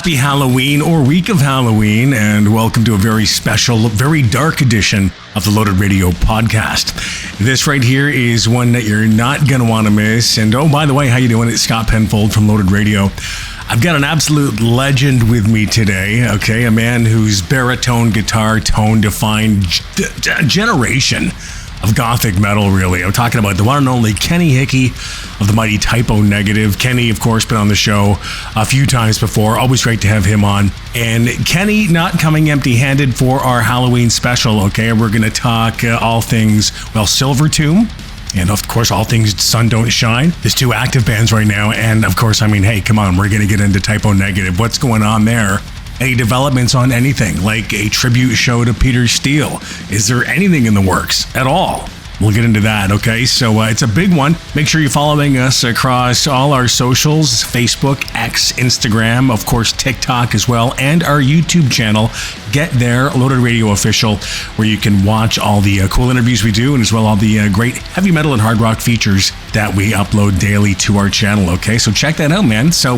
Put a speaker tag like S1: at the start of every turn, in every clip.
S1: Happy Halloween or week of Halloween, and welcome to a very special, very dark edition of the Loaded Radio podcast. This right here is one that you're not going to want to miss. And oh, by the way, how you doing? It's Scott Penfold from Loaded Radio. I've got an absolute legend with me today, okay? A man whose baritone guitar tone defined a generation of gothic metal, really. I'm talking about the one and only Kenny Hickey of the mighty O Negative. Kenny, of course, been on the show a few times before. Always great to have him on. And Kenny not coming empty-handed for our Halloween special, okay? We're going to talk all things, well, SILVERTOMB, and of course, all things Sun Don't Shine. There's two active bands right now. And of course, I mean, hey, come on, we're going to get into O Negative. What's going on there? Any developments on anything, like a tribute show to Peter Steele? Is there anything in the works at all? We'll get into that, okay? So it's a big one. Make sure you're following us across all our socials, Facebook, X, Instagram, of course, TikTok as well, and our YouTube channel. Get there, Loaded Radio Official, where you can watch all the cool interviews we do, and as well all the great heavy metal and hard rock features that we upload daily to our channel, okay? So check that out, man. So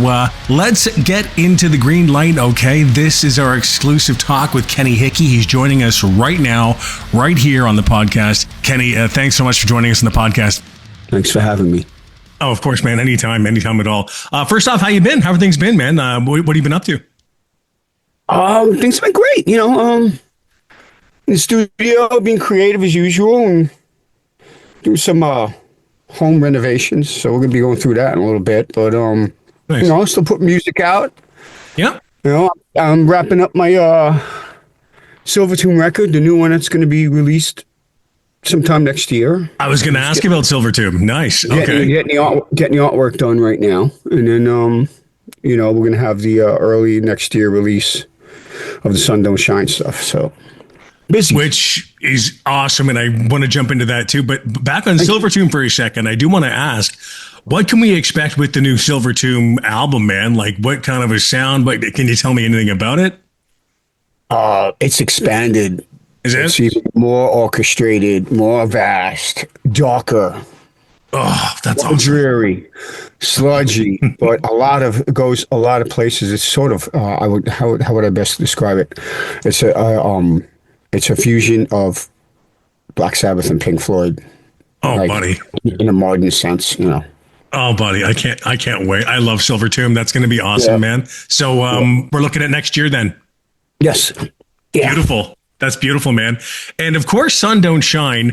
S1: let's get into the green light, okay? This is our exclusive talk with Kenny Hickey. He's joining us right now, right here on the podcast. Kenny, thanks so much for joining us on the podcast.
S2: Thanks for having me.
S1: Oh, of course, man. Anytime at all. First off, how you been? How have things been, man? What have you been up to?
S2: Things have been great. You know, in the studio, being creative as usual, and do some home renovations. So we're gonna be going through that in a little bit. But
S1: nice.
S2: You know, still put music out.
S1: Yeah.
S2: You know, I'm wrapping up my SILVERTOMB record, the new one that's going to be released sometime next year.
S1: I was going to ask you about SILVERTOMB. Nice. Okay.
S2: Getting the artwork done right now, and then you know, we're going to have the early next year release of the Sun Don't Shine stuff. So busy,
S1: which is awesome, and I want to jump into that too. But back on SILVERTOMB for a second, I do want to ask, what can we expect with the new SILVERTOMB album, man? Like, what kind of a sound? But can you tell me anything about it?
S2: It's expanded.
S1: Is it?
S2: It's even more orchestrated, more vast, darker.
S1: Oh, that's awesome.
S2: Dreary, sludgy, but it goes a lot of places. It's sort of how would I best describe it? It's a fusion of Black Sabbath and Pink Floyd.
S1: Oh,
S2: like,
S1: buddy.
S2: In a modern sense, you know.
S1: Oh, buddy, I can't wait. I love SILVERTOMB. That's going to be awesome, man. So we're looking at next year then.
S2: Yes. Yeah.
S1: Beautiful. That's beautiful, man. And of course, Sun Don't Shine.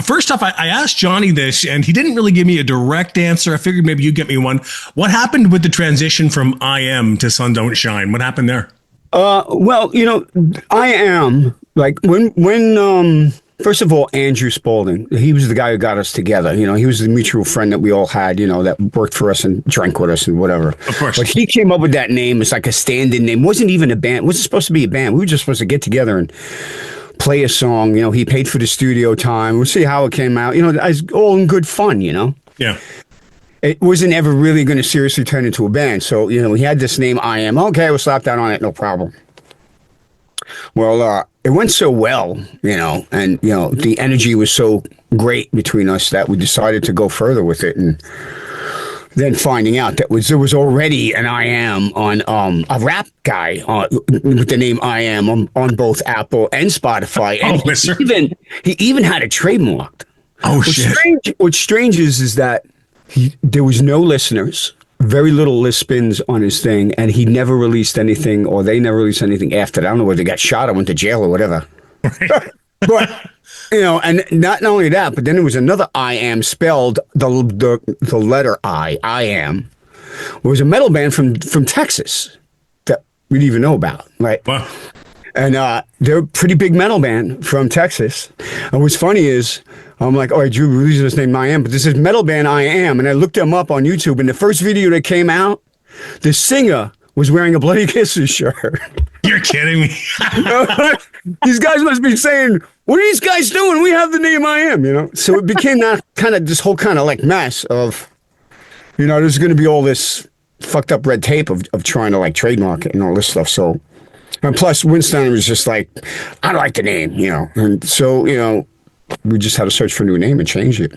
S1: First off, I asked Johnny this, and he didn't really give me a direct answer. I figured maybe you'd get me one. What happened with the transition from I Am to Sun Don't Shine? What happened there?
S2: Well, you know, I Am, like, when first of all, Andrew Spaulding, he was the guy who got us together. You know, he was the mutual friend that we all had, you know, that worked for us and drank with us and whatever.
S1: Of course.
S2: But he came up with that name. It's like a stand-in name. It wasn't even a band. It wasn't supposed to be a band. We were just supposed to get together and play a song. You know, he paid for the studio time. We'll see how it came out. You know, it's all in good fun, you know?
S1: Yeah.
S2: It wasn't ever really going to seriously turn into a band. So, you know, he had this name, I Am. Okay, we'll slap that on it. No problem. Well, it went so well, you know, and, you know, the energy was so great between us that we decided to go further with it. And then finding out that there was already an I Am on a rap guy with the name I Am on both Apple and Spotify. And he even had it trademarked.
S1: Oh, shit.
S2: What's strange is that there was no listeners. Very little list spins on his thing, and he never released anything, or they never released anything after that. I don't know whether they got shot or went to jail or whatever. But, you know, and not only that, but then there was another I Am spelled the letter I Am. It was a metal band from Texas that we didn't even know about, right?
S1: Wow.
S2: And they're a pretty big metal band from Texas. And what's funny is, I'm like, all right, Drew, we're using this name I Am, but this is metal band I Am. And I looked them up on YouTube, and the first video that came out, the singer was wearing a Bloody Kisses shirt.
S1: You're kidding me.
S2: These guys must be saying, what are these guys doing? We have the name I Am, you know? So it became that kind of, this whole kind of like mess of, you know, there's going to be all this fucked up red tape of trying to like trademark it and all this stuff. So, and plus Winston was just like, I don't like the name, you know? And so, you know, we just had to search for a new name and change it.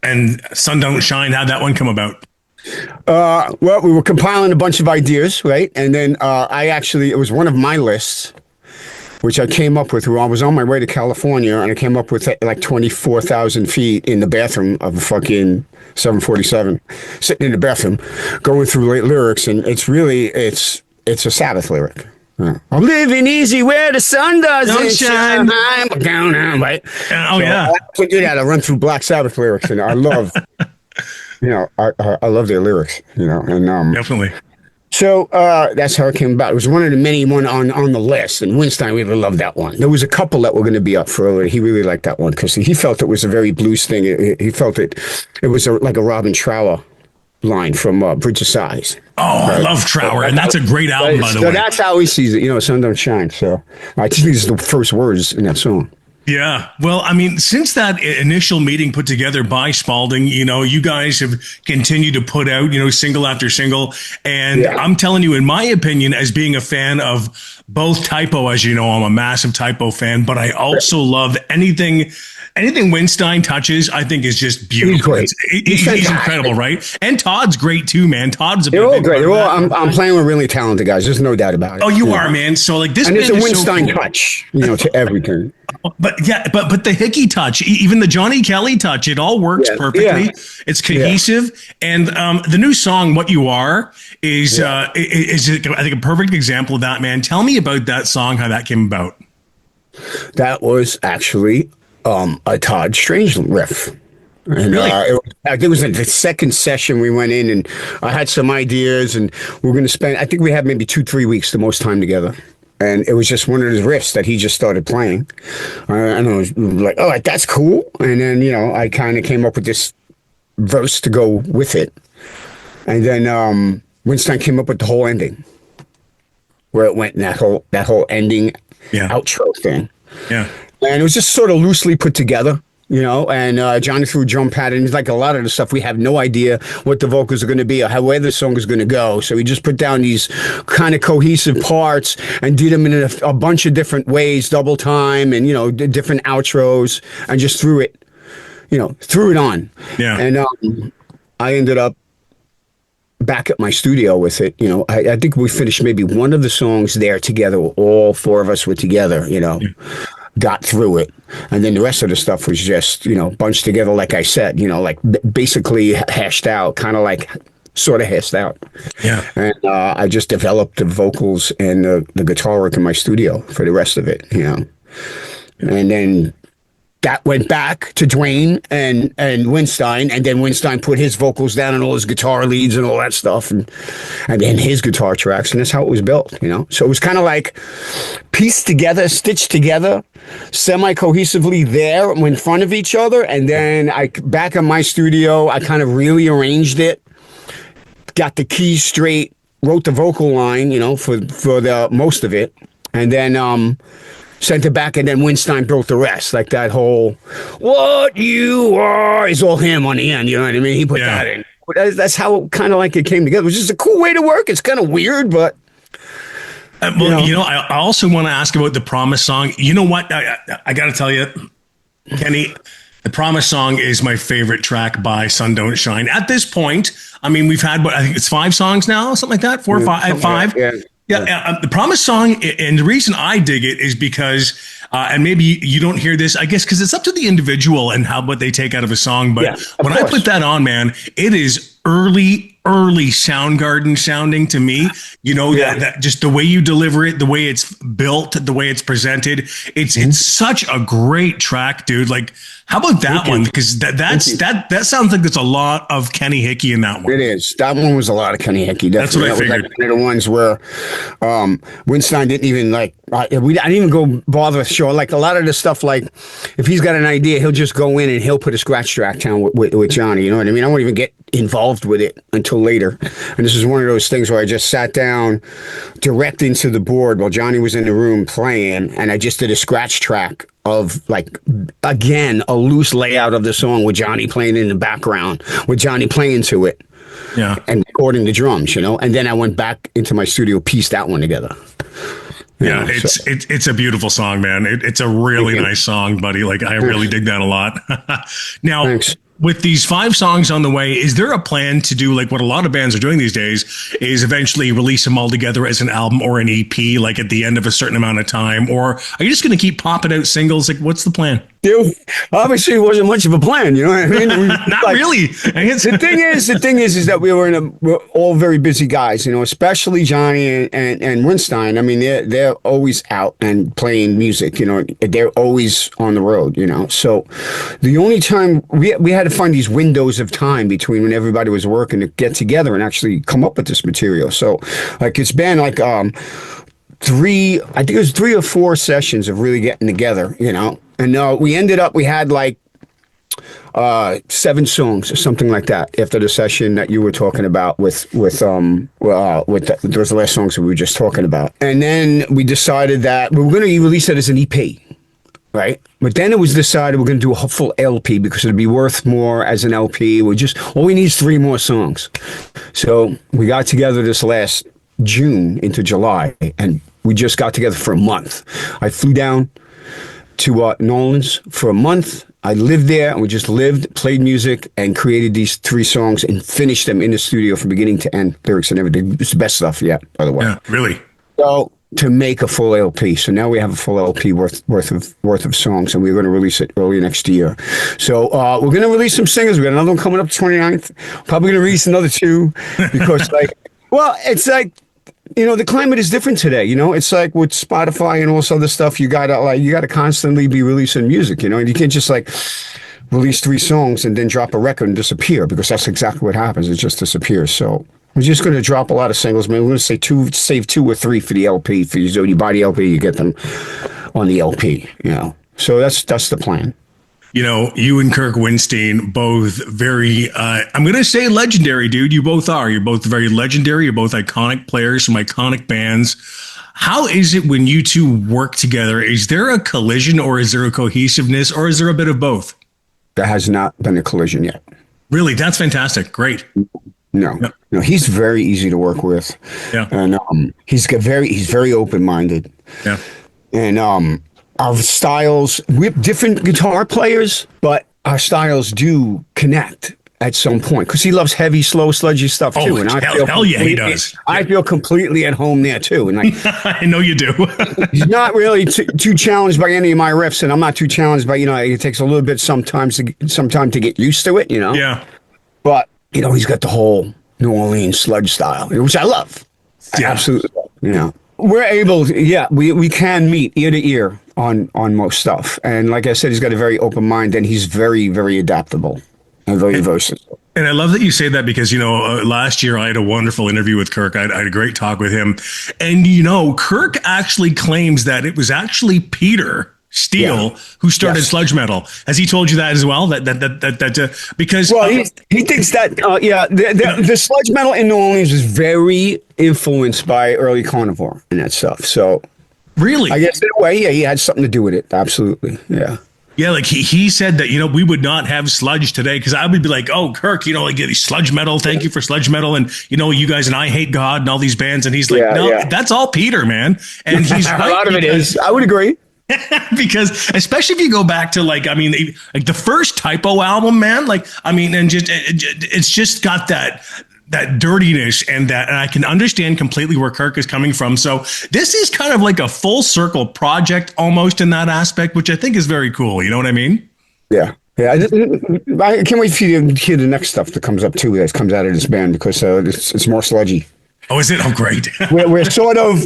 S1: And Sun Don't Shine, how'd that one come about?
S2: Well, we were compiling a bunch of ideas, right? And then it was one of my lists, which I came up with. I was on my way to California, and I came up with like 24,000 feet in the bathroom of a fucking 747, sitting in the bathroom, going through lyrics, and it's a Sabbath lyric. I'm living easy where the sun doesn't shine. Right?
S1: Oh, yeah.
S2: I do that. I run through Black Sabbath lyrics, and I love, I love their lyrics, and
S1: Definitely.
S2: So that's how it came about. It was one of the many one on the list, and Winstein really loved that one. There was a couple that were going to be up for it. He really liked that one because he felt it was a very blues thing. He felt it was like a Robin Trower line from Bridge of Sighs.
S1: Oh, I love Trower, and that's a great album, by the way.
S2: So that's how he sees it. Sun don't shine. So I just think it's the first words in that song.
S1: Yeah. Well, I mean, since that initial meeting put together by Spalding, you guys have continued to put out, single after single. And I'm telling you, in my opinion, as being a fan of both Typo, as you know, I'm a massive Typo fan, but I also love anything Winstein touches, I think is just beautiful. He's incredible, right? And Todd's great too, man.
S2: They're all great. I'm playing with really talented guys. There's no doubt about it.
S1: Oh, you are, man. So like this,
S2: and there's a Winstein touch, to everything.
S1: But but the Hickey touch, even the Johnny Kelly touch, it all works perfectly. It's cohesive, and the new song "What You Are" is I think a perfect example of that, man. Tell me about that song, how that came about.
S2: That was actually a Todd Strange riff. And
S1: really?
S2: I think it was in the second session we went in, and I had some ideas, and we were going to spend, I think we had maybe 2-3 weeks the most time together. And it was just one of his riffs that he just started playing. And I was like, oh, that's cool. And then, I kind of came up with this verse to go with it. And then Winstein came up with the whole ending, where it went in that whole ending outro thing.
S1: Yeah.
S2: And it was just sort of loosely put together, and Johnny threw a drum pad in. Like a lot of the stuff, we have no idea what the vocals are going to be or where the song is going to go. So we just put down these kind of cohesive parts and did them in a bunch of different ways, double time and, different outros, and just threw it on. Yeah. And I ended up back at my studio with it. I think we finished maybe one of the songs there together. All four of us were together, got through it, and then the rest of the stuff was just bunched together, like I said, like basically hashed out, kind of like sort of hashed out. And I just developed the vocals and the guitar work in my studio for the rest of it, and then that went back to Dwayne and Winstein, and then Winstein put his vocals down and all his guitar leads and all that stuff, and then his guitar tracks, and that's how it was built, So it was kind of like pieced together, stitched together, semi-cohesively there in front of each other, and then back in my studio, I kind of really arranged it, got the keys straight, wrote the vocal line, for the most of it, and then sent it back, and then Winstein built the rest. Like that whole "What You Are" is all him on the end. You know what I mean? He put that in. That's how kind of like it came together. It was just a cool way to work. It's kind of weird, but
S1: I also want to ask about the Promise song. You know what? I got to tell you, Kenny, the Promise song is my favorite track by Sun Don't Shine. At this point, I mean, we've had I think it's 5 songs now, something like that, 4 or 5. Yeah, the Promise song, and the reason I dig it is because, and maybe you don't hear this, I guess, because it's up to the individual and what they take out of a song. But when I put that on, man, it is early Soundgarden sounding to me. That just the way you deliver it, the way it's built, the way it's presented. It's such a great track, dude. Like, how about that one? Because that sounds like there's a lot of Kenny Hickey in that one.
S2: It is. That one was a lot of Kenny Hickey. Definitely.
S1: That's what I figured.
S2: That was like one of the ones where Winstein didn't even I didn't even go bother show. Like a lot of the stuff, like if he's got an idea, he'll just go in and he'll put a scratch track down with Johnny. You know what I mean? I won't even get involved with it until later. And this is one of those things where I just sat down direct into the board while Johnny was in the room playing, and I just did a scratch track of, like, again, a loose layout of the song with Johnny playing in the background, with Johnny playing to it. Yeah. And recording the drums, and then I went back into my studio, pieced that one together.
S1: Yeah, it's a beautiful song, man. It's a really nice song, buddy. Like, I really dig that a lot. Now, with these 5 songs on the way, is there a plan to do like what a lot of bands are doing these days, is eventually release them all together as an album or an EP, like at the end of a certain amount of time? Or are you just going to keep popping out singles? Like, what's the plan?
S2: Obviously, it wasn't much of a plan, you know what I mean?
S1: Not really.
S2: The thing is that we're all very busy guys, you know, especially Johnny and Winstein. I mean, they're always out and playing music, you know, they're always on the road, you know. So the only time we had to find these windows of time between when everybody was working to get together and actually come up with this material. So like it's been like I think it was 3 or 4 sessions of really getting together, you know. And we had like 7 songs or something like that after the session that you were talking about those are the last songs that we were just talking about. And then we decided that we were going to release it as an EP, right? But then it was decided we're going to do a full LP because it'd be worth more as an LP. All we need is 3 more songs. So we got together this last June into July, and we just got together for a month. I flew down to New Orleans for a month. I lived there, and we just played music, and created these 3 songs and finished them in the studio from beginning to end, lyrics and everything. It's the best stuff yet, by the way.
S1: Yeah, really.
S2: So to make a full LP. So now we have a full LP worth of songs, and we're going to release it early next year. So we're going to release some singles. We got another one coming up 29th. Probably going to release another 2 because it's like, you know, the climate is different today. You know, it's like with Spotify and all this other stuff, you gotta constantly be releasing music, you know, and you can't just like release 3 songs and then drop a record and disappear, because that's exactly what happens. It just disappears. So we're just going to drop a lot of singles. Man, we're going to save 2 or 3 for the LP. So when you buy the LP, you get them on the LP, you know. So that's the plan.
S1: You know, you and Kirk Winstein, both very, I'm going to say legendary, dude. You both are. You're both very legendary. You're both iconic players from iconic bands. How is it when you 2 work together? Is there a collision, or is there a cohesiveness, or is there a bit of both?
S2: There has not been a collision yet.
S1: Really? That's fantastic. Great.
S2: No, he's very easy to work with.
S1: Yeah.
S2: And he's very open-minded.
S1: Yeah.
S2: And our styles, we're different guitar players, but our styles do connect at some point, because he loves heavy, slow, sludgy stuff too. And
S1: hell yeah, he does.
S2: I feel completely at home there too. And like,
S1: I know you do.
S2: he's not really too challenged by any of my riffs, and I'm not too challenged by, you know, it takes a little bit some time to get used to it, you know.
S1: Yeah.
S2: But you know, he's got the whole New Orleans sludge style, which I love. Yeah. Absolutely. You know, we're able to, we can meet ear to ear on most stuff. And like I said, he's got a very open mind, and he's very, very adaptable and very versatile. And
S1: I love that you say that, because, you know, last year I had a wonderful interview with Kirk. I had a great talk with him. And, you know, Kirk actually claims that it was actually Peter Steele who started sludge metal. Has he told you that as well? Because
S2: he thinks that the sludge metal in New Orleans is very influenced by early carnivore and that stuff. So
S1: really,
S2: I guess in a way, he had something to do with it. Absolutely, yeah.
S1: Yeah, like he said that, you know, we would not have sludge today, because I would be like, oh, Kirk, you know, like sludge metal. Thank you for sludge metal. And, you know, you guys and I Hate God and all these bands. And he's like, that's all Peter, man. And he's
S2: a lot of it is. I would agree.
S1: Because especially if you go back to like the first Typo album, man, like, I mean, and just it's just got that dirtiness, and I can understand completely where Kirk is coming from. So this is kind of like a full circle project almost in that aspect, which I think is very cool. You know what I mean? Yeah.
S2: Yeah, I can't wait for you to hear the next stuff that comes up too, that comes out of this band, because it's more sludgy.
S1: Oh, is it? Oh, great.
S2: we're sort of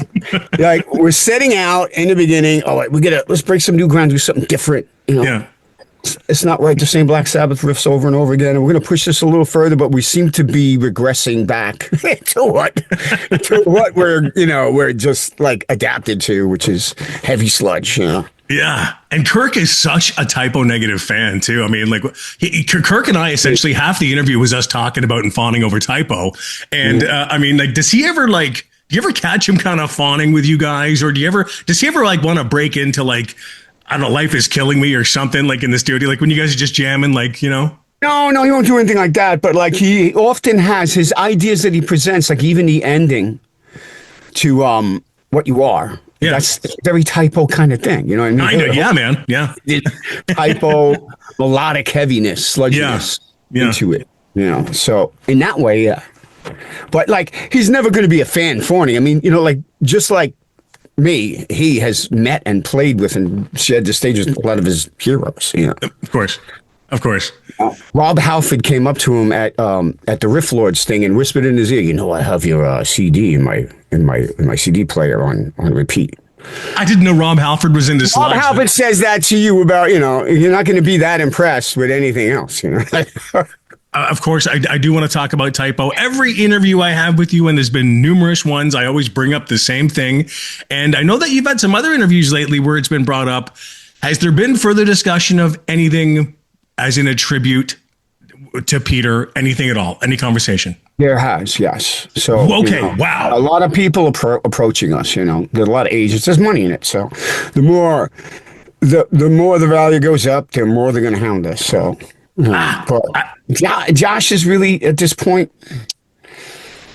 S2: like, we're setting out in the beginning. Oh, let's break some new ground, do something different. You know,
S1: yeah.
S2: It's not like the same Black Sabbath riffs over and over again. And we're going to push this a little further, but we seem to be regressing back to what we're just like adapted to, which is heavy sludge. You know.
S1: Yeah. And Kirk is such a Typo Negative fan too. I mean, like Kirk and I, essentially half the interview was us talking about and fawning over Typo. And I mean, like, do you ever catch him kind of fawning with you guys? Or does he ever like want to break into like, I don't know, Life Is Killing Me or something, like in the studio, like when you guys are just jamming, like, you know?
S2: No, he won't do anything like that. But like, he often has his ideas that he presents, like even the ending to What You Are.
S1: Yeah.
S2: That's a very typo kind of thing. You know what I mean?
S1: I know. Yeah, man. Yeah.
S2: Typo, melodic heaviness, sludginess into it. You know, so in that way, yeah. But like, he's never going to be a fan for me. I mean, you know, like just like me, he has met and played with and shared the stage with a lot of his heroes. You know,
S1: Of course. Of course.
S2: Rob Halford came up to him at the Riff Lords thing and whispered in his ear, "You know, I have your CD in my CD player on repeat."
S1: I didn't know Rob Halford was into
S2: Rob
S1: slugs.
S2: Halford says that to you about, you know, you're not going to be that impressed with anything else, you know.
S1: Of course, I do want to talk about typo. Every interview I have with you, and there's been numerous ones, I always bring up the same thing. And I know that you've had some other interviews lately where it's been brought up. Has there been further discussion of anything as in a tribute to Peter, anything at all, any conversation?
S2: There has, yes. So
S1: okay,
S2: you know,
S1: wow.
S2: a lot of people approaching us. You know, there's a lot of agents. There's money in it, so the more the value goes up, the more they're going to hound us. So, but Josh is really at this point,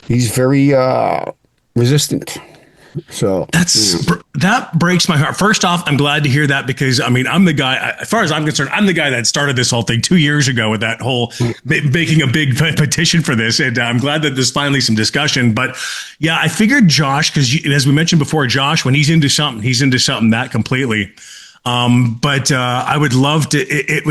S2: he's very resistant. So
S1: that breaks my heart. First off, I'm glad to hear that because I mean, I'm the guy, as far as I'm concerned, I'm the guy that started this whole thing 2 years ago with that whole making a big petition for this. And I'm glad that there's finally some discussion. But yeah, I figured Josh, because as we mentioned before, Josh, when he's into something that completely. But I would love to, it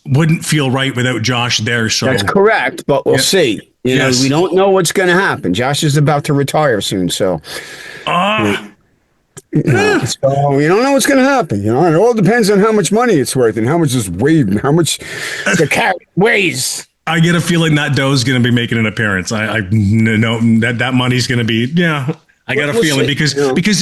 S1: wouldn't feel right without Josh there. So
S2: that's correct, but we'll see. You know, we don't know what's going to happen. Josh is about to retire soon, so. So we don't know what's going to happen. You know, it all depends on how much money it's worth and how much it's weighed and how much the cat weighs.
S1: I get a feeling that Doe's going to be making an appearance. I know that money's going to be, I got a feeling because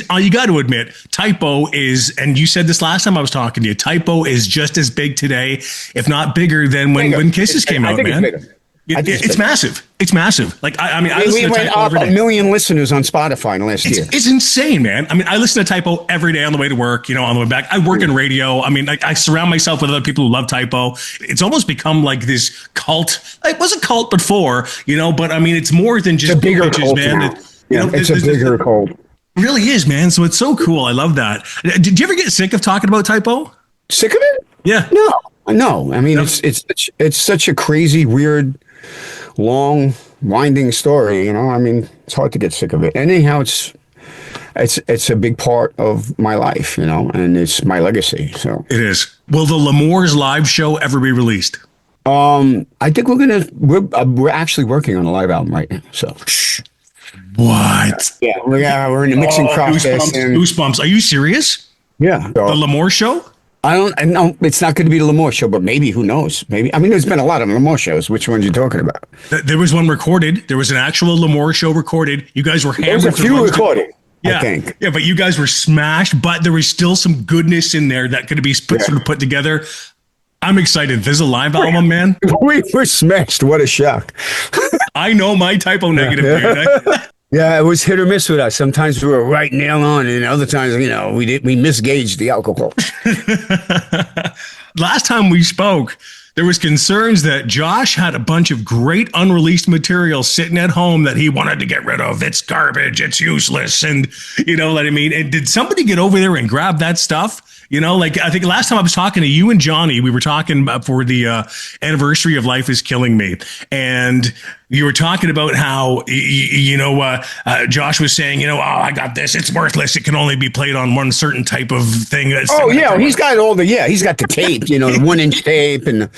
S1: you got to admit, typo is, and you said this last time I was talking to you, typo is just as big today, if not bigger than when Kisses came out, man. It's massive. It's massive. Like, I mean,
S2: we went up 1 million listeners on Spotify in the last year.
S1: It's insane, man. I mean, I listen to typo every day on the way to work, on the way back. I work in radio. I mean, I surround myself with other people who love typo. It's almost become like this cult. It was a cult before, but I mean, it's more than just
S2: a bigger
S1: pitches,
S2: cult
S1: man.
S2: It's a bigger cult.
S1: It really is, man. So it's so cool. I love that. Did you ever get sick of talking about typo?
S2: Sick of it?
S1: Yeah.
S2: No. I mean, it's such a crazy, weird, long, winding story. I mean, it's hard to get sick of it. Anyhow, it's a big part of my life, and it's my legacy. So
S1: it is. Will the L'Amour's live show ever be released?
S2: I think we're actually working on a live album right now. So.
S1: What?
S2: Yeah, we're in the mixing process.
S1: Goosebumps. Are you serious?
S2: Yeah.
S1: The L'Amour show?
S2: I know it's not going to be the L'Amour show, but maybe, who knows? Maybe. I mean, there's been a lot of L'Amour shows. Which ones are you talking about?
S1: There was one recorded. There was an actual L'Amour show recorded. You guys were hammered.
S2: There's a few recorded.
S1: Yeah.
S2: I think. Yeah,
S1: but you guys were smashed, but there was still some goodness in there that could be sort of put together. I'm excited. There's a live album, man.
S2: We were smashed. What a shock.
S1: I know my typo negative. Dude.
S2: Yeah, it was hit or miss with us. Sometimes we were right nail on, and other times, we misgauged the alcohol.
S1: Last time we spoke, there was concerns that Josh had a bunch of great unreleased material sitting at home that he wanted to get rid of. It's garbage. It's useless. And you know what I mean? And did somebody get over there and grab that stuff? Like I think last time I was talking to you and Johnny, we were talking for the anniversary of Life is Killing Me. And you were talking about how, Josh was saying, I got this. It's worthless. It can only be played on one certain type of thing.
S2: He's got he's got the tape, the 1-inch tape. And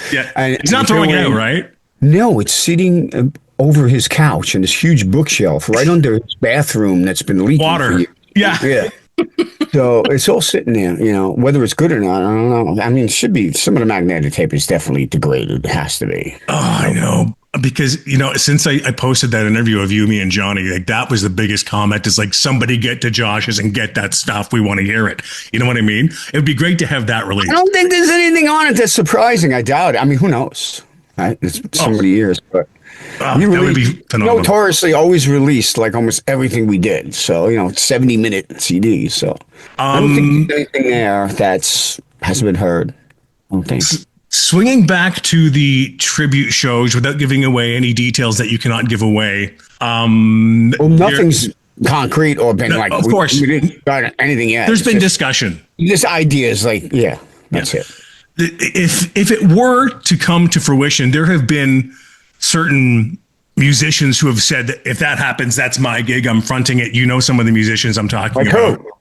S1: he's not throwing it out, right?
S2: No, it's sitting over his couch in this huge bookshelf right under his bathroom that's been leaking.
S1: Water. Yeah.
S2: So it's all sitting there, whether it's good or not, I don't know. I mean, it should be, some of the magnetic tape is definitely degraded. It has to be.
S1: Oh, I know. Because, since I posted that interview of you, me, and Johnny, like that was the biggest comment is like, somebody get to Josh's and get that stuff. We want to hear it. You know what I mean? It would be great to have that released.
S2: I don't think there's anything on it that's surprising. I doubt it. I mean, who knows? Right? It's so many years, but
S1: that would be phenomenal.
S2: Notoriously always released like almost everything we did. So, 70-minute CDs. So I don't think there's anything there hasn't been heard. I don't think.
S1: Swinging back to the tribute shows without giving away any details that you cannot give away.
S2: Nothing's concrete or been like,
S1: of course.
S2: we didn't start anything yet.
S1: There's been discussion.
S2: This idea is like, that's it.
S1: If it were to come to fruition, there have been certain musicians who have said that if that happens, that's my gig. I'm fronting it. You know, some of the musicians I'm talking
S2: Like
S1: about.
S2: who?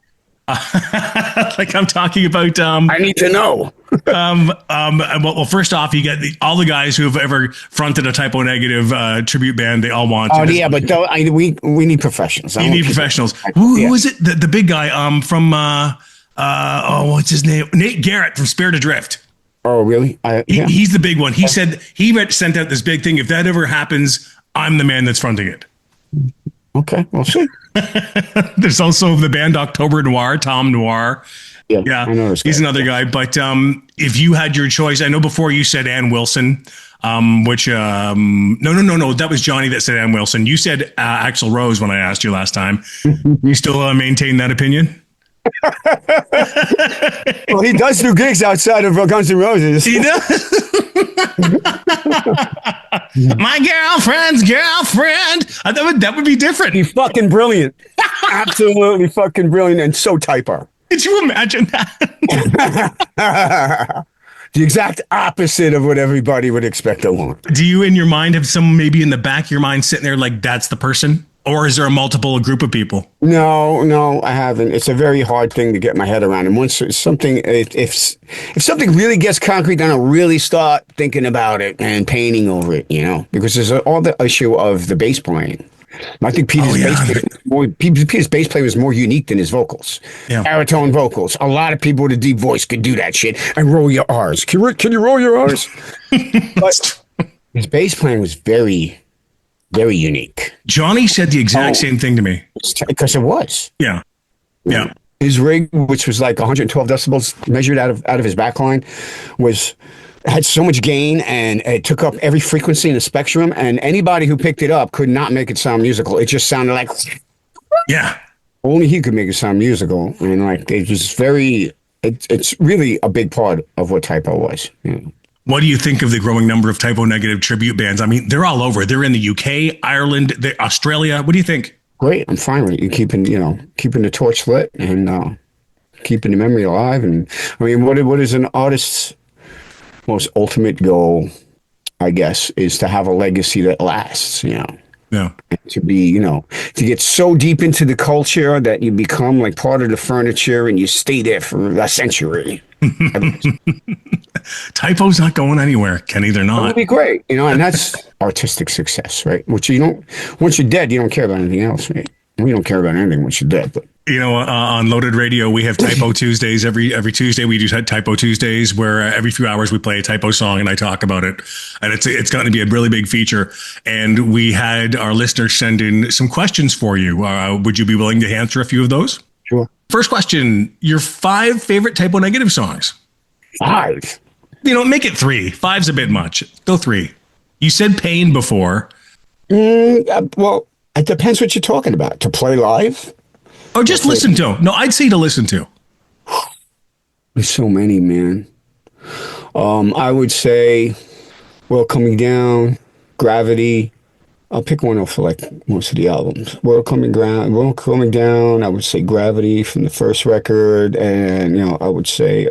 S1: Like I'm talking about.
S2: I need to know.
S1: Well, first off, you get all the guys who have ever fronted a Type O Negative tribute band. They all want.
S2: Oh yeah, but we need professionals.
S1: You need professionals. Who is it? The big guy from what's his name? Nate Garrett from Spirit Adrift.
S2: Oh really?
S1: He's the big one. He said he sent out this big thing. If that ever happens, I'm the man that's fronting it.
S2: Okay, we'll see.
S1: There's also the band October Noir, Tom Noir.
S2: Yeah, I know
S1: he's another guy. But if you had your choice, I know before you said Ann Wilson, which no, that was Johnny that said Ann Wilson. You said Axl Rose when I asked you last time. You still maintain that opinion?
S2: Well, he does do gigs outside of Guns N' Roses.
S1: He does. My girlfriend's girlfriend. That would be different.
S2: He's fucking brilliant. Absolutely fucking brilliant and so typo.
S1: Could you imagine that?
S2: The exact opposite of what everybody would expect or want.
S1: Do you in your mind have someone maybe in the back of your mind sitting there like that's the person? Or is there a group of people?
S2: No, I haven't. It's a very hard thing to get my head around. And once something, if something really gets concrete, then I'll really start thinking about it and painting over it, because there's all the issue of the bass playing. I think Peter's bass player was more unique than his vocals.
S1: Yeah.
S2: Baritone vocals. A lot of people with a deep voice could do that shit and roll your R's. Can you roll your R's? But his bass playing was very, very unique.
S1: Johnny said the exact same thing to me.
S2: Because it was.
S1: Yeah.
S2: His rig, which was like 112 decibels measured out of his backline, had so much gain and it took up every frequency in the spectrum. And anybody who picked it up could not make it sound musical. It just sounded like.
S1: Yeah.
S2: Only he could make it sound musical. And like it was it's really a big part of what Type O was. Yeah.
S1: What do you think of the growing number of Type O Negative tribute bands? I mean, they're all over. They're in the UK, Ireland, Australia. What do you think?
S2: Great. I'm fine with it. You're keeping the torch lit and keeping the memory alive. And I mean, what is an artist's most ultimate goal, I guess, is to have a legacy that lasts,
S1: Yeah.
S2: And to be, to get so deep into the culture that you become like part of the furniture and you stay there for a century.
S1: Type O's not going anywhere, Kenny. They're not.
S2: That would be great, and that's artistic success, right? Which once you're dead, you don't care about anything else, right? We don't care about anything once you're dead, but.
S1: On Loaded Radio, we have Type O Tuesdays. Every Tuesday, we do Type O Tuesdays, where every few hours we play a Type O song and I talk about it. And it's going to be a really big feature. And we had our listeners send in some questions for you. Would you be willing to answer a few of those?
S2: Sure.
S1: First question, your 5 favorite Type O Negative songs?
S2: 5?
S1: Make it 3. 5's a bit much. Go 3. You said Pain before.
S2: Well, it depends what you're talking about. To play live?
S1: Or just listen to. No, I'd say to listen to.
S2: There's so many, man. I would say, Coming Down, Gravity. I'll pick one off for like most of the albums. World Coming Down. I would say Gravity from the first record, and I would say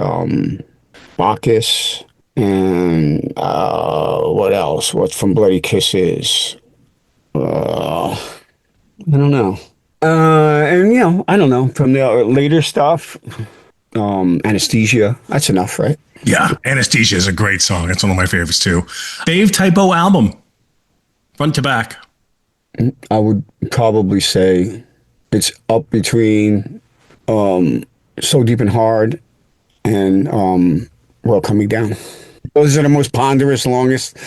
S2: Bacchus, and what else? What's from Bloody Kisses? I don't know. And I don't know, from the later stuff, Anesthesia. That's enough, right?
S1: Yeah, Anesthesia is a great song. It's one of my favorites too. Fave Type O album, front to back.
S2: I would probably say it's up between So Deep and Hard and Coming Down. Those are the most ponderous, longest,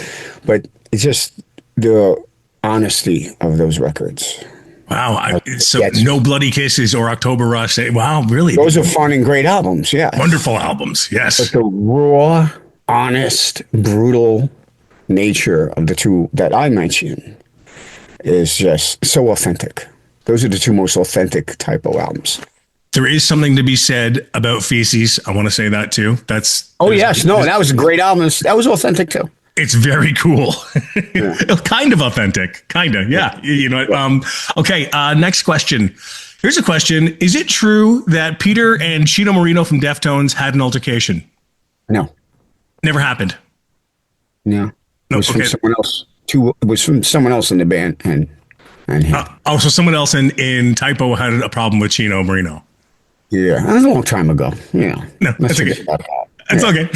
S2: but it's just the honesty of those records.
S1: Wow. So no Bloody Kisses or October Rush. Wow, really?
S2: Those are fun and great albums, yeah.
S1: Wonderful albums, yes.
S2: But the raw, honest, brutal nature of the two that I mentioned is just so authentic. Those are the 2 most authentic Type O albums.
S1: There is something to be said about Feces. I want to say that too.
S2: That was a great album. That was authentic too.
S1: It's very cool.
S2: Yeah.
S1: Kind of authentic. Kind of. Yeah. You know, okay. Next question. Here's a question. Is it true that Peter and Chino Moreno from Deftones had an altercation?
S2: No.
S1: Never happened.
S2: No. It was from someone else. It was from someone else in the band and him.
S1: So someone else in Typo had a problem with Chino Moreno.
S2: Yeah. That was a long time ago. Yeah.
S1: No, that's okay. It's okay.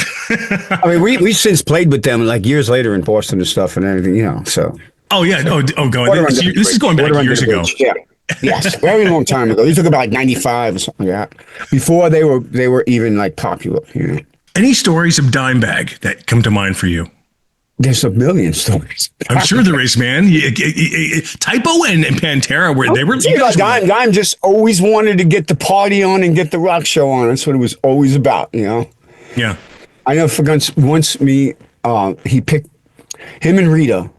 S2: I mean, we since played with them like years later in Boston and stuff and everything, you know, so.
S1: Oh, yeah. Going. This is going back years ago.
S2: Yeah. Yes, very long time ago. You took about like 95 or something like that. Before they were even like popular, you know.
S1: Any stories of Dimebag that come to mind for you?
S2: There's a million stories.
S1: I'm sure there is, man. Typo and Pantera, they were.
S2: Dime just always wanted to get the party on and get the rock show on. That's what it was always about, you know.
S1: Yeah.
S2: I know once he picked him and Rita.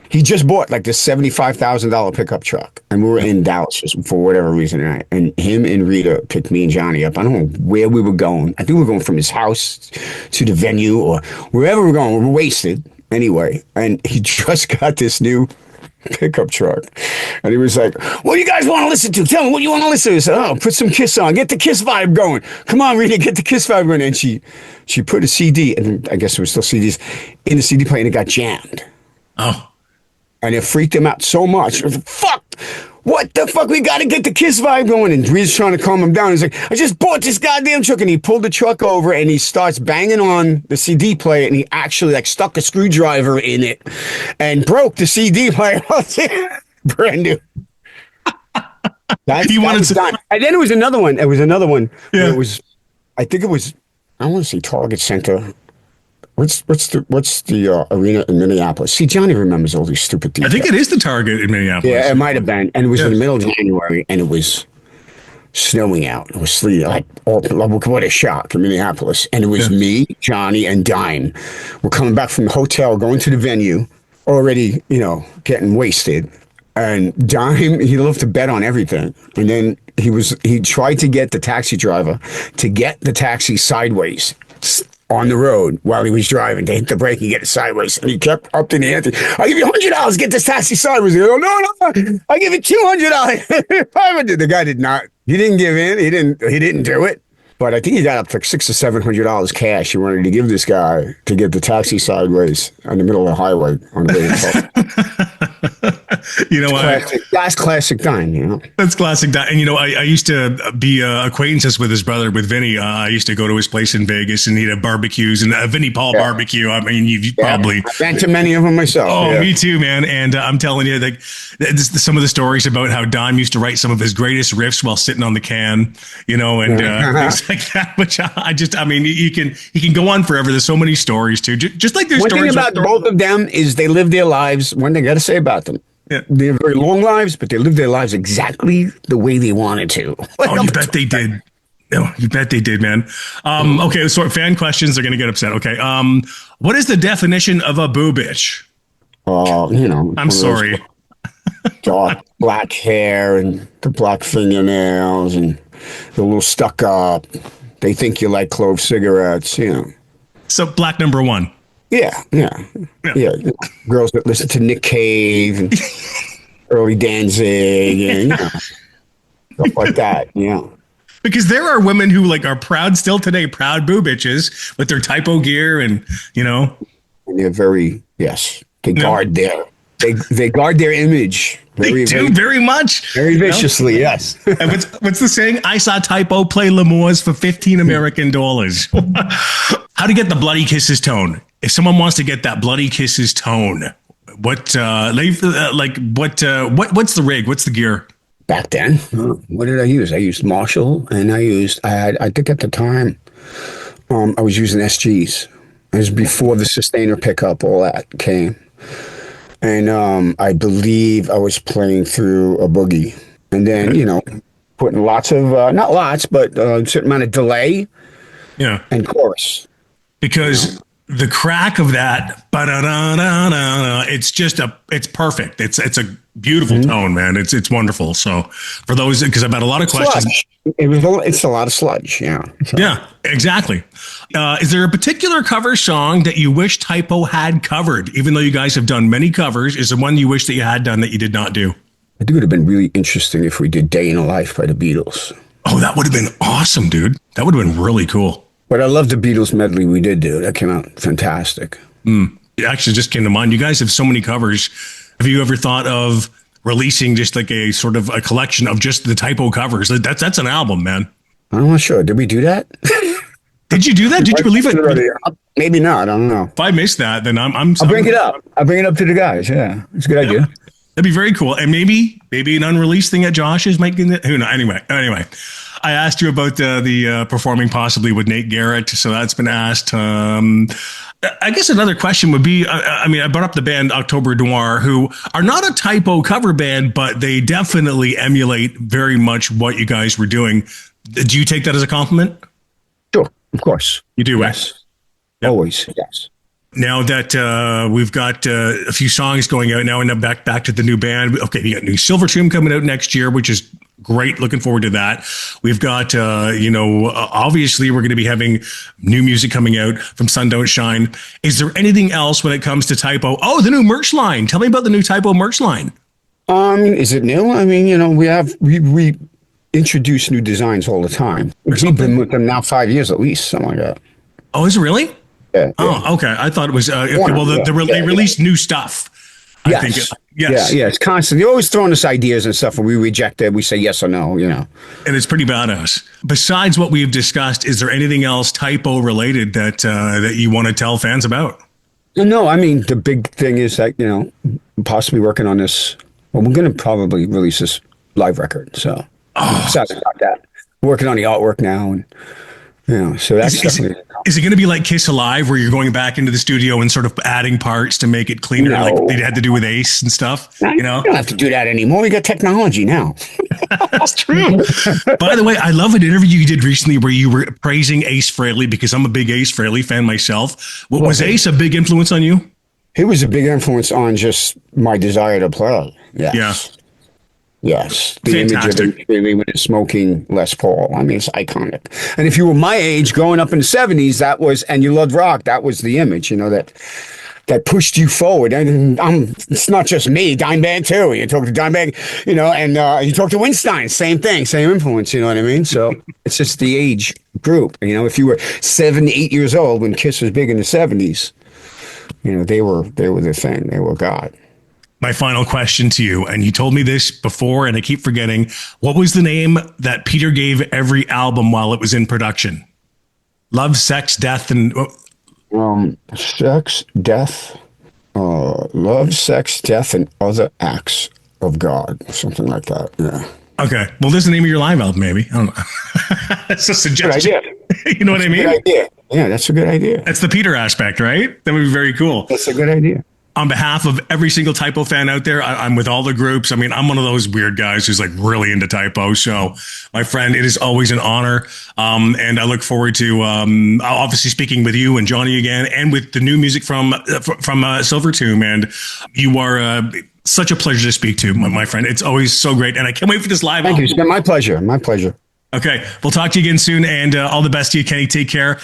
S2: He just bought like this $75,000 pickup truck, and we were in Dallas just for whatever reason. And him and Rita picked me and Johnny up. I don't know where we were going. I think we were going from his house to the venue or wherever we're going. We were wasted anyway. And he just got this new pickup truck, and he was like, "What do you guys want to listen to? Tell me what you want to listen to." I said, "Oh, put some Kiss on. Get the Kiss vibe going. Come on, Rita, get the Kiss vibe going." And she put a CD, and I guess it was still CDs, in the CD player, and it got jammed.
S1: Oh.
S2: And it freaked him out so much. I was like, fuck! What the fuck? We got to get the Kiss vibe going. And Reed's trying to calm him down. He's like, I just bought this goddamn truck. And he pulled the truck over and he starts banging on the CD player. And he actually like stuck a screwdriver in it and broke the CD player. Brand new. He wanted to. And then it was another one.
S1: Yeah.
S2: It was, I think it was, I want to say Target Center. What's the arena in Minneapolis? See, Johnny remembers all these stupid things.
S1: I think it is the Target in Minneapolis.
S2: Yeah, it might have been. And it was in the middle of January, and it was snowing out. It was sleeting. Like, what a shock in Minneapolis. And it was me, Johnny, and Dime. We're coming back from the hotel, going to the venue, already, you know, getting wasted. And Dime, he loved to bet on everything. And then he tried to get the taxi driver to get the taxi sideways on the road while he was driving to hit the brake and get it sideways. And he kept upping the ante. I'll give you $100, get this taxi sideways. He goes, no, I'll give you $200. The guy did not. He didn't give in. He didn't do it. But I think he got up to like $600 or $700 cash he wanted to give this guy to get the taxi sideways in the middle of the highway on the way to
S1: You know,
S2: that's classic Dime, you know.
S1: That's classic Dime. And, you know, I used to be acquaintances with his brother, with Vinny. I used to go to his place in Vegas, and he'd have barbecues, and Vinny Paul barbecue. I mean, you've probably...
S2: I've been to many of them myself.
S1: Oh, me too, man. And I'm telling you, like, some of the stories about how Dime used to write some of his greatest riffs while sitting on the can, you know, and things like that, which I mean, he can go on forever. There's so many stories, too. Just like there's stories...
S2: One thing about both of them is they live their lives. One thing I got to say about them.
S1: Yeah.
S2: They have very long lives, but they live their lives exactly the way they wanted to.
S1: Oh, you bet they did. No, you bet they did, man. Okay, so fan questions are going to get upset. Okay. What is the definition of a boo bitch?
S2: You know.
S1: I'm sorry.
S2: Dark black hair and the black fingernails and the little stuck up. They think you like clove cigarettes, you know.
S1: So black number one.
S2: Yeah. Girls that listen to Nick Cave and early Danzig and, you know, stuff like that, you know.
S1: Because there are women who like are proud still today, proud boo bitches with their typo gear and, you know.
S2: And they're very, they guard they guard their image.
S1: Very much.
S2: Very viciously, yes.
S1: And what's the saying? I saw Typo play L'Amours for $15 American. How to get the bloody kisses tone? If someone wants to get that bloody kisses tone, what's the rig? What's the gear?
S2: Back then, what did I use? I used Marshall, and I think at the time, I was using SGs. It was before the Sustainer pickup, all that came. And I believe I was playing through a boogie. And then, you know, putting lots of, not lots, but a certain amount of delay and chorus.
S1: Because the crack of that, it's perfect. It's a beautiful tone, man. It's wonderful. So for those, because I've had a lot of questions.
S2: It's a lot of sludge. Yeah. So.
S1: Yeah, exactly. Is there a particular cover song that you wish Typo had covered, even though you guys have done many covers? Is there one you wish that you had done that you did not do?
S2: I think it would have been really interesting if we did Day in a Life by the Beatles.
S1: Oh, that would have been awesome, dude. That would have been really cool.
S2: But I love the Beatles medley we did do. That came out fantastic.
S1: It actually just came to mind. You guys have so many covers. Have you ever thought of releasing just like a sort of a collection of just the Typo covers? That's an album, man.
S2: I'm not sure. Did we do that?
S1: Did you do that? Did you believe it?
S2: Maybe not. I don't know.
S1: If I missed that, then I'll
S2: bring it up. I'll bring it up to the guys. Yeah, it's a good idea.
S1: That'd be very cool. And maybe an unreleased thing at Josh's might get it. Who knows? Anyway, I asked you about the performing possibly with Nate Garrett, so that's been asked. I guess another question would be, I brought up the band October Noir, who are not a Typo cover band, but they definitely emulate very much what you guys were doing. Do you take that as a compliment?
S2: Sure, of course.
S1: You do,
S2: yes. Yep. Always, yes.
S1: Now that we've got a few songs going out now, and back to the new band. Okay, we got new Silvertomb coming out next year, which is great. Looking forward to that. We've got, obviously we're going to be having new music coming out from Sun Don't Shine. Is there anything else when it comes to Typo? Oh, the new merch line. Tell me about the new Typo merch line.
S2: Is it new? We introduce new designs all the time. We've been with them now 5 years at least, something like that.
S1: Oh, is it really?
S2: Yeah.
S1: Oh, okay. I thought it was. They released new stuff.
S2: Yes.
S1: I think yes.
S2: Yeah. It's constant. They're always throwing us ideas and stuff, and we reject it. We say yes or no. And
S1: it's pretty badass. Besides what we've discussed, is there anything else Typo related that you want to tell fans about?
S2: No. The big thing is that possibly working on this. Well, we're going to probably release this live record. So excited about that. Working on the artwork now, and so that's definitely.
S1: Is it going to be like Kiss Alive, where you're going back into the studio and sort of adding parts to make it cleaner, like they had to do with Ace and stuff?
S2: You don't have to do that anymore. We got technology now.
S1: That's true. By the way, I love an interview you did recently where you were praising Ace Frehley, because I'm a big Ace Frehley fan myself. Was Ace a big influence on you?
S2: He was a big influence on just my desire to play. Yes. Yeah. Yes, the
S1: Fantastic.
S2: Image of him when he's smoking Les Paul. It's iconic. And if you were my age, growing up in the 70s, and you loved rock, that was the image, that pushed you forward. And it's not just me, Dimebag too. You talk to Dimebag, and you talk to Weinstein, same thing, same influence. You know what I mean? So it's just the age group. If you were 7, 8 years old when Kiss was big in the 70s, they were the thing. They were God.
S1: My final question to you, and you told me this before and I keep forgetting, what was the name that Peter gave every album while it was in production? Love, Sex, Death, and...
S2: Sex, Death, Love, Sex, Death, and Other Acts of God, something like that, yeah.
S1: Okay, well, there's the name of your live album, maybe. I don't know. It's a suggestion. You know what I mean?
S2: Good idea. Yeah, that's a good idea.
S1: That's the Peter aspect, right? That would be very cool.
S2: That's a good idea.
S1: On behalf of every single Typo fan out there, I'm with all the groups. I'm one of those weird guys who's like really into Typo. So, my friend, it is always an honor. And I look forward to obviously speaking with you and Johnny again, and with the new music from Silvertomb. And you are such a pleasure to speak to, my friend. It's always so great. And I can't wait for this live album.
S2: Thank you. It's been my pleasure. My pleasure.
S1: Okay. We'll talk to you again soon. And all the best to you, Kenny. Take care.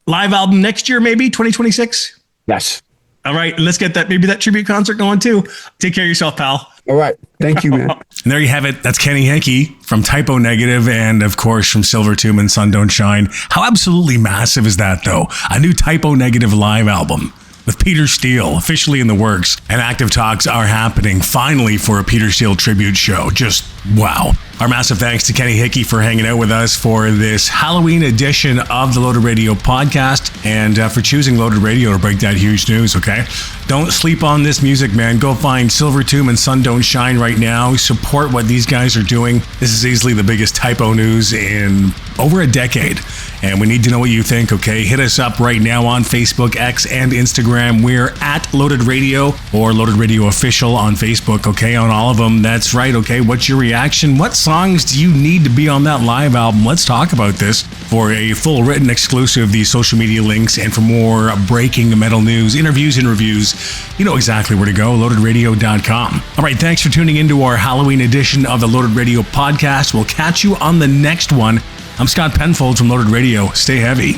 S1: Live album next year, maybe 2026?
S2: Yes.
S1: All right, let's get that tribute concert going too. Take care of yourself, pal.
S2: All right. Thank you, man.
S1: And there you have it. That's Kenny Hickey from Typo Negative, and of course from Silvertomb and Sun Don't Shine. How absolutely massive is that, though? A new Typo Negative live album with Peter Steele officially in the works, and active talks are happening finally for a Peter Steele tribute show. Just wow. Our massive thanks to Kenny Hickey for hanging out with us for this Halloween edition of the Loaded Radio podcast, and for choosing Loaded Radio to break that huge news, okay? Don't sleep on this music, man. Go find Silvertomb and Sun Don't Shine right now. Support what these guys are doing. This is easily the biggest Typo news in over a decade, and we need to know what you think, okay? Hit us up right now on Facebook, X, and Instagram. We're at Loaded Radio or Loaded Radio Official on Facebook, okay? On all of them. That's right, okay? What's your reaction? What songs do you need to be on that live album? Let's talk about this. For a full written exclusive, the social media links, and for more breaking metal news, interviews, and reviews, you know exactly where to go, loadedradio.com. All right, thanks for tuning into our Halloween edition of the Loaded Radio podcast. We'll catch you on the next one. I'm Scott Penfold from Loaded Radio. Stay heavy.